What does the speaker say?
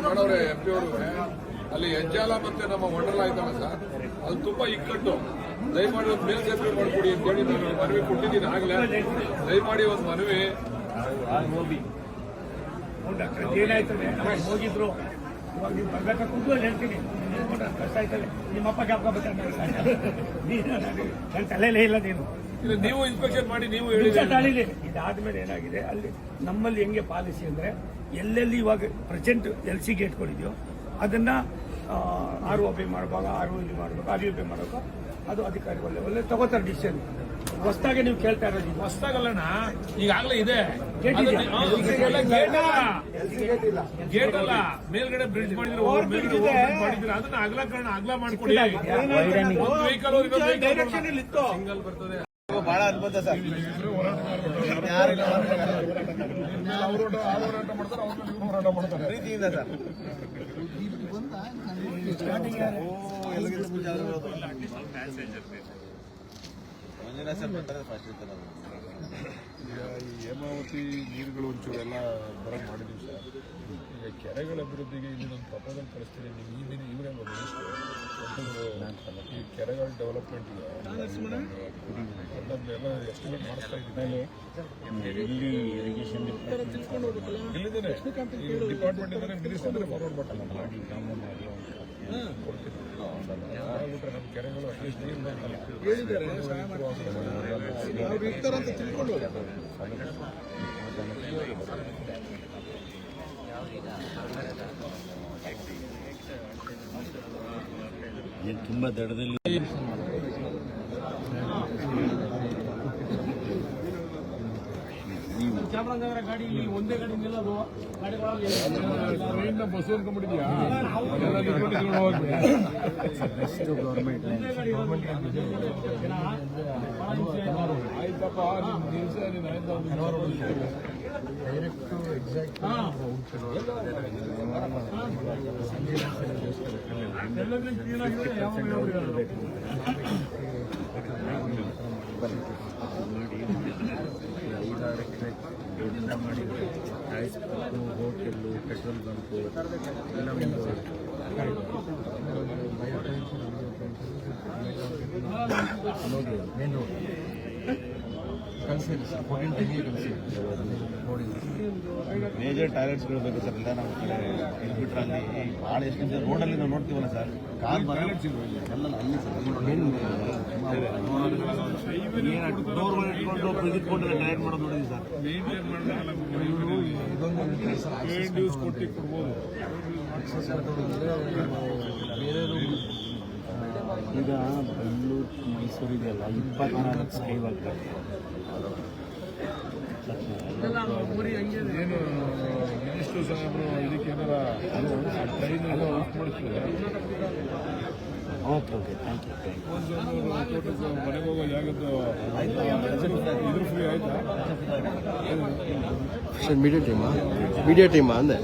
ಮಾಡೋರೆ MP ಅವರು ಅಲ್ಲಿ ಹೆಜ್ಜಾಲ ಮತ್ತೆ ನಮ್ಮ ಮಂಡಲ ಆಯ್ತಲ್ಲ ಸರ್, ಅದು ತುಂಬಾ ಇಕ್ಕಟ್ಟು. ದಯಮಾಡಿ ಒಂದು ಮೇಲ್ಸೇತುವೆ ಮಾಡಿಕೊಡಿ ಅಂತ ಹೇಳಿ ನಾನು ಮನವಿ ಕೊಟ್ಟಿದ್ದೀನಿ ಆಗಲೇ. ದಯಮಾಡಿ ಒಂದು ಮನವಿ. ಏನಾಯ್ತದೆ ಹೋಗಿದ್ರು ಇವಾಗ ನೀವು ಬರ್ಬೇಕಾ ಕೂತ್ಕೊಂಡು ಹೇಳ್ತೀನಿ. ಕಷ್ಟ ಆಯ್ತದೆ ನಿಮ್ಮಪ್ಪ ಜ್ಞಾಪಕ ನನ್ನ ತಲೆಯಲ್ಲೇ ಇಲ್ಲ. ನೀವು ಇನ್ಸ್ಪೆಕ್ಷನ್ ಮಾಡಿ ನೀವು ತಾಳಿದೆ. ಇದಾದ್ಮೇಲೆ ಏನಾಗಿದೆ ಅಲ್ಲಿ ನಮ್ಮಲ್ಲಿ ಹೆಂಗೆ ಪಾಲಿಸಿ ಅಂದ್ರೆ ಎಲ್ಲೆಲ್ಲಿ ಇವಾಗ ಪ್ರೆಸೆಂಟ್ LC ಗೇಟ್ಗಳಿದೆಯೋ ಅದನ್ನ ROP ಮಾಡುವಾಗ ROE ಮಾಡಬೇಕು, RUP ಮಾಡಬೇಕು. ಅದು ಅಧಿಕಾರಿಗಳು ಒಳ್ಳೆ ತಗೋತಾರೆ ಡಿಸಿಷನ್. ಹೊಸದಾಗೆ ನೀವು ಕೇಳ್ತಾ ಇರೋದು ಹೊಸದಾಗಲ್ಲಣ್ಣ, ಈಗಾಗಲೇ ಇದೆ. ಗೇಟ್ ಅಲ್ಲ, ಮೇಲ್ಗಡೆ ಬ್ರಿಡ್ಜ್ ಮಾಡಿದ್ರೆ ಅದನ್ನ ಅಗಲ ಮಾಡ್ಕೊಡಿ. ಸಿಂಗಲ್ ಬರ್ತದೆ. ಬಹಳ ಅದ್ಭುತ ಸರ್. ಹೋರಾಟ ಮಾಡ್ತಾರೆ ಪ್ರೀತಿಯಿಂದ ಸರ್. ಈ ಹೇಮಾವತಿ ನೀರುಗಳು ಒಂಚೂರೆಲ್ಲ ಬರಕ್ ಮಾಡಿದ್ವಿ ಸರ್. ಈಗ ಕೆರೆಗಳ ಅಭಿವೃದ್ಧಿಗೆ ಇಲ್ಲಿ ಒಂದು ಪ್ರಪೋಸಲ್ ಕಳಿಸ್ತೀನಿ. ನೀವು ಈ ದಿನ ಇವರೇ ಈ ಕೆರೆಗಳ ಡೆವಲಪ್ಮೆಂಟ್ಗೆ ಎಲ್ಲ ಎಸ್ಟಿಮೇಟ್ ಮಾಡಿಸ್ತಾ ಇದ್ದೀನಿ. ಇಲ್ಲಿದ್ದೇನೆ ಡಿಪಾರ್ಟ್ಮೆಂಟ್ ಇದ್ದಾರೆ, ಮಿನಿಸ್ಟರ್ ಫಾರ್ವರ್ಡ್ ಮಾಡ್ತಾರೆ. ಆಗ್ಬಿಟ್ರೆ ನಮ್ಮ ಕೆರೆಗಳು ಅಟ್ಲೀಸ್ಟ್ ನೀರು ಇರ್ತಾರಂತ ತಿಳ್ಕೊಂಡು ತುಂಬಾ ದಡದಲ್ಲಿ ಚಾಮರಾಜನಗರ ಗಾಡಿ ಒಂದೇ ಗಾಡಿ ನಿಲ್ಲೋದು ಟ್ರೈನ್ ಬಸ್ ಅಂದ್ಕೊಂಡ್ಬಿಟ್ಟಿದ್ಯಾ? ಆಯ್ತಪ್ಪ, ನಿಲ್ಸ ಡೈರೆಕ್ಟ್ ಎಕ್ಸಾಕ್ಟ್ ಯೋಜನೆ ಮಾಡಿ ಹೈಸ್ಕೂಲು, ಹೋಟೆಲ್ಲು, ಪೆಟ್ರೋಲ್ ಬಂಕು ಎಲ್ಲ ಮೇನ್ ರೋಡ್ ಮೇಜರ್ ಟಾಯ್ಲೆಟ್ಸ್ಗಳು ಬೇಕು ಸರ್. ಎಲ್ಲ ನಾವು ಕಡೆ ಇಟ್ಬಿಟ್ರೆ ಅಲ್ಲಿ ಭಾಳ ಎಷ್ಟು ರೋಡಲ್ಲಿ ನಾವು ನೋಡ್ತೀವಲ್ಲ ಸರ್, ಕಾರ್ ಟಾಯ್ಲೆಟ್ಸ್ ಎಲ್ಲ ಅಲ್ಲಿ ಸರ್ ಡೋರ್ ಇಟ್ಕೊಂಡು ಫ್ರಿಜ್ ಇಟ್ಕೊಂಡು ಟೈರ್ ಮಾಡೋದು ನೋಡಿದ್ವಿ ಸರ್. ನ್ಯೂಸ್ ಕೊಟ್ಟು ಕೊಡ್ಬೋದು. ಈಗ ಬೆಂಗಳೂರು ಮೈಸೂರು ಇದೆಯಲ್ಲ 24 ಸ್ಕೈ ವಾಕ್ ಏನು ಮಿನಿಸ್ಟರ್ ಸಾಹೇಬರು ಇದಕ್ಕೆ ಏನಾರ ಟ್ರೈನ್ ಎಲ್ಲ ಮಾಡಿಸ್ತಾರೆ. Okay okay thank you. ಮನೆಗೆ ಹೋಗೋ ಜಾಗದ್ದು ಇದ್ರ ಫ್ರೀ ಆಯ್ತಾ? ಮೀಡಿಯಾ ಟೀಮಾ ಅಂದೆ.